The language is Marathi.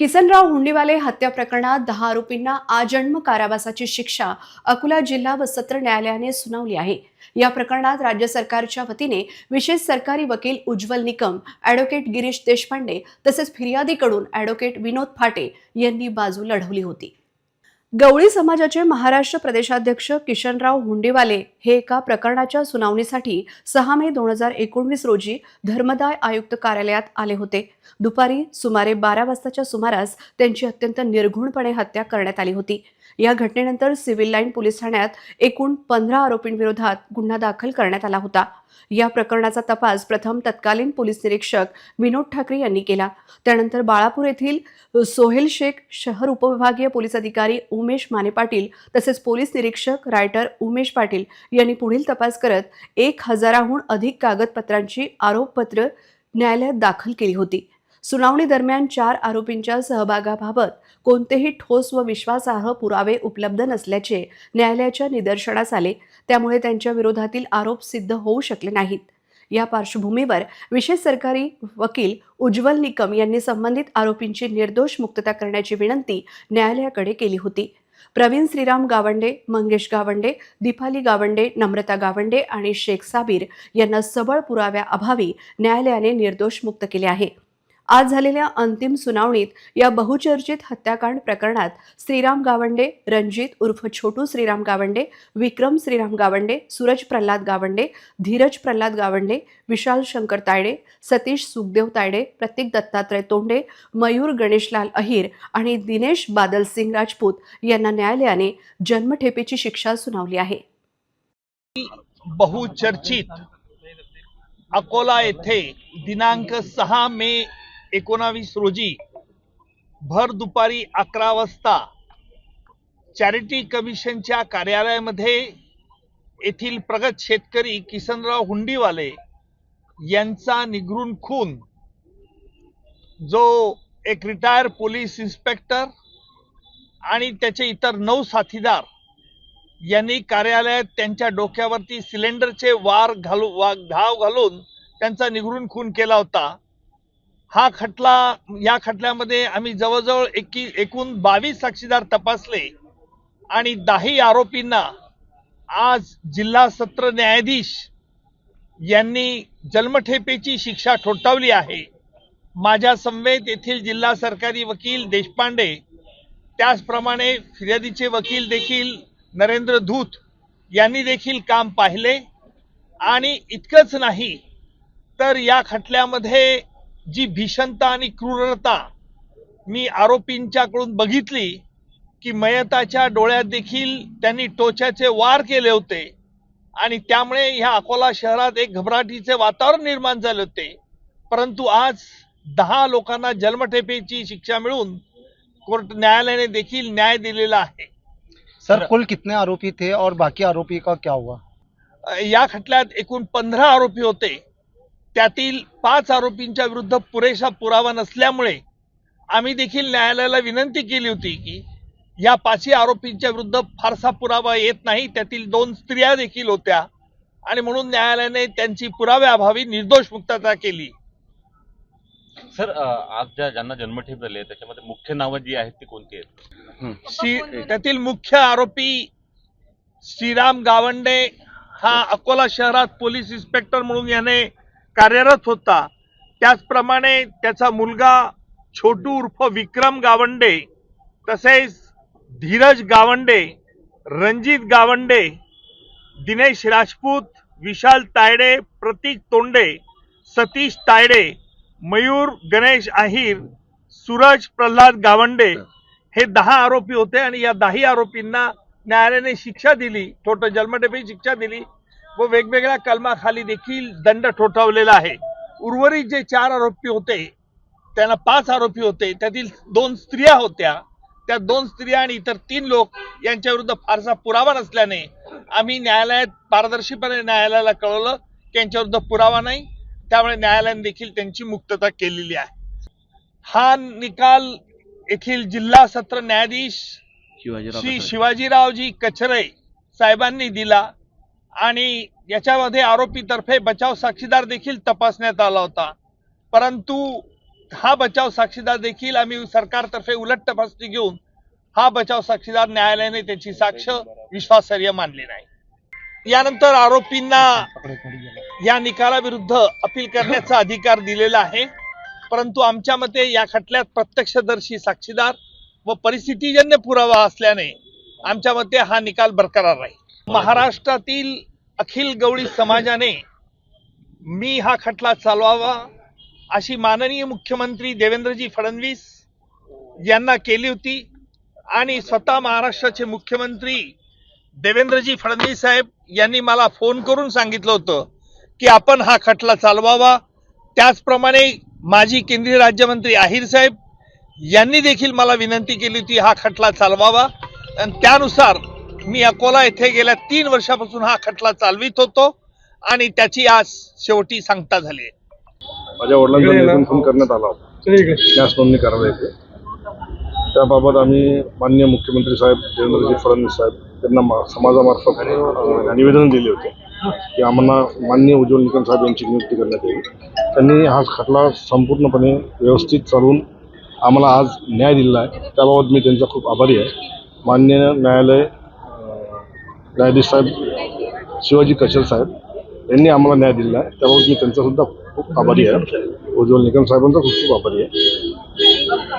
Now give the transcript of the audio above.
किसनराव हुंडीवाले हत्या प्रकरणात 10 आरोपींना आजन्म कारावासाची शिक्षा अकोला जिल्हा व सत्र न्यायालयाने सुनावली आहे। या प्रकरणात राज्य सरकारच्या वतीने विशेष सरकारी वकील उज्ज्वल निकम, ॲडव्होकेट गिरीश देशपांडे तसेच फिर्यादीकडून ॲडव्होकेट विनोद फाटे यांनी बाजू लढवली होती। गवळी समाजाचे महाराष्ट्र प्रदेशाध्यक्ष किशनराव हुंडीवाले हे एका प्रकरणाच्या सुनावणीसाठी 6 मे 2019 रोजी धर्मदाय आयुक्त कार्यालयात आले होते। दुपारी सुमारे 12 वाजताच्या सुमारास त्यांची अत्यंत निर्घृणपणे हत्या करण्यात आली होती। या घटनेनंतर सिव्हिल लाईन पोलीस ठाण्यात एकूण 15 आरोपींविरोधात गुन्हा दाखल करण्यात आला होता। या प्रकरणाचा तपास प्रथम तत्कालीन पोलीस निरीक्षक विनोद ठाकरे यांनी केला। त्यानंतर बाळापूर येथील सोहेल शेख, शहर उपविभागीय पोलीस अधिकारी उमेश माने पाटील तसेच पोलीस निरीक्षक रायटर उमेश पाटील यांनी पुढील तपास करत 1000हून अधिक कागदपत्रांची आरोपपत्र न्यायालयात दाखल केली होती। सुनावणी दरम्यान 4 आरोपींच्या सहभागाबाबत कोणतेही ठोस व विश्वासार्ह पुरावे उपलब्ध नसल्याचे न्यायालयाच्या निदर्शनास आले। त्यामुळे त्यांच्या विरोधातील आरोप सिद्ध होऊ शकले नाहीत। या पार्श्वभूमीवर विशेष सरकारी वकील उज्ज्वल निकम यांनी संबंधित आरोपींची निर्दोष मुक्तता करण्याची विनंती न्यायालयाकडे केली होती। प्रवीण श्रीराम गावंडे, मंगेश गावंडे, दीपाली गावंडे, नम्रता गावंडे आणि शेख साबीर यांना सबळ पुराव्याअभावी न्यायालयाने निर्दोष मुक्त केले आहे। आज झालेल्या अंतिम सुनावणीत या बहुचर्चित हत्याकांड प्रकरणात श्रीराम गावंडे, रणजित उर्फ छोटू श्रीराम गावंडे, विक्रम श्रीराम गावंडे, सूरज प्रल्हाद गावंडे, धीरज प्रल्हाद गावंडे, विशाल शंकर तायडे, सतीश सुखदेव तायडे, प्रतीक दत्तात्रय तोंडे, मयूर गणेशलाल अहिर आणि दिनेश बादल सिंग राजपूत यांना न्यायालयाने जन्मठेपेची शिक्षा सुनावली आहे। बहुचर्चित अकोला येथे दिनांक 6 मे 19 रोजी भर दुपारी 11 वाजता चॅरिटी कमिशनच्या कार्यालयामध्ये येथील प्रगत शेतकरी किसनराव हुंडीवाले यांचा निगृण खून, जो एक रिटायर पोलीस इन्स्पेक्टर आणि त्याचे इतर 9 साथीदार यांनी कार्यालयात त्यांच्या डोक्यावरती सिलेंडरचे घाव घालून त्यांचा निगृण खून केला होता। या खटल्यामध्ये आम्ही जवळजवळ एकूण 22 साक्षीदार तपासले आणि 10 आरोपींना आज जिल्हा सत्र न्यायाधीश यांनी जन्मठेपेची शिक्षा ठोठावली आहे। माझ्या समवेत येथील जिल्हा सरकारी वकील देशपांडे, त्याचप्रमाणे फिर्यादीचे वकील देखील नरेंद्र धूत यांनी देखील काम पाहिले आणि इतकंच नाही तर या खटल्यामध्ये जी भीषणता आणि क्रूरता मी आरोपींच्याकडून बघितली की मयताच्या डोळ्यात देखील त्यांनी टोचाचे वार केले होते आणि त्यामुळे ह्या अकोला शहरात एक घबराटीचे वातावरण निर्माण झाले होते। परंतु आज 10 लोकांना जन्मठेपेची शिक्षा मिळून कोर्ट न्यायालयाने देखील न्याय दिलेला आहे। सर, कुल कितने आरोपी थे और बाकी आरोपी का क्या हुआ? या खटल्यात एकूण 15 आरोपी होते। त्यातील 5 आरोपींच्या विरुद्ध पुरेसा पुरावा नसल्यामुळे आम्ही देखील न्यायालयाला विनंती केली होती की या 5 आरोपींच्या विरुद्ध फारसा पुरावा येत नाही। त्यातील 2 स्त्रिया देखील होत्या आणि म्हणून न्यायालयाने त्यांची पुराव्याअभावी निर्दोष मुक्तता केली। सर, आज ज्यांना जन्मठेप झाले त्याच्यामध्ये मुख्य नावं जी आहेत ती कोणती आहेत? त्यातील मुख्य आरोपी श्रीराम गावंडे हा अकोला शहरात पोलीस इन्स्पेक्टर म्हणून याने कार्यरत होता। त्याचप्रमाणे त्याचा मुलगा छोटू उर्फ विक्रम गावंडे, तसेच धीरज गावंडे, रणजित गावंडे, दिनेश राजपूत, विशाल तायडे, प्रतीक तोंडे, सतीश तायडे, मयूर गणेश अहिर, सूरज प्रल्हाद गावंडे हे 10 आरोपी होते आणि या 10 आरोपींना न्यायालयाने शिक्षा दिली, जन्मठेपेची शिक्षा दिली व वेगवेगळ्या कलमाखाली देखील दंड ठोठावलेला आहे। उर्वरित जे 4 आरोपी होते त्यांना 5 आरोपी होते, त्यातील 2 स्त्रिया होत्या। त्या 2 स्त्रिया आणि इतर 3 लोक यांच्या विरुद्ध फारसा पुरावा नसल्याने आम्ही न्यायालयात पारदर्शीपणे न्यायालयाला कळवलं की यांच्या विरुद्ध पुरावा नाही, त्यामुळे न्यायालयाने देखील त्यांची मुक्तता केलेली आहे। हा निकाल येथील जिल्हा सत्र न्यायाधीश श्री शिवाजीरावजी कचरे साहेबांनी दिला आणि याच्यामध्ये आरोपीतर्फे बचाव साक्षीदार देखील तपासण्यात आला होता। परंतु हा बचाव साक्षीदार देखील आम्ही सरकारतर्फे उलट तपासणी घेऊन हा बचाव साक्षीदार न्यायालयाने त्याची साक्ष विश्वासार्ह मानली नाही। यानंतर आरोपींना या निकालाविरुद्ध अपील करण्याचा अधिकार दिलेला आहे, परंतु आमच्या मते या खटल्यात प्रत्यक्षदर्शी साक्षीदार व परिस्थितीजन्य पुरावा असल्याने आमच्या मते हा निकाल बरकरार राहील। महाराष्ट्रातील अखिल गवळी समाजाने मी हा खटला चालवावा अशी माननीय मुख्यमंत्री देवेंद्रजी फडणवीस यांना केली होती आणि स्वतः महाराष्ट्राचे मुख्यमंत्री देवेंद्रजी फडणवीस साहेब यांनी मला फोन करून सांगितलं होतं की आपण हा खटला चालवावा। त्याचप्रमाणे माजी केंद्रीय राज्यमंत्री आहिर साहेब यांनी देखील मला विनंती केली होती हा खटला चालवावा आणि त्यानुसार मी अकोला येथे गेल्या 3 वर्षापासून हा खटला चालवित होतो आणि त्याची आज शेवटी सांगता झाली आहे। माझ्या वडिलांचा निधन फोन करण्यात आला होता न्यास नोंदणी कारवाईचे, त्याबाबत आम्ही माननीय मुख्यमंत्री साहेब देवेंद्रजी फडणवीस साहेब यांना समाजामार्फत निवेदन दिले होते की आम्हाला माननीय उज्ज्वल निकम साहेब यांची नियुक्ती करण्यात येईल। त्यांनी हा खटला संपूर्णपणे व्यवस्थित चालवून आम्हाला आज न्याय दिला आहे, त्याबाबत मी त्यांचा खूप आभारी आहे। माननीय न्यायाधीश साहेब शिवाजी कचल साहेब यांनी आम्हाला न्याय दिला आहे, त्याबाबत मी त्यांचा सुद्धा खूप आभारी आहे। उज्ज्वल निकम साहेबांचा खूप खूप आभारी आहे।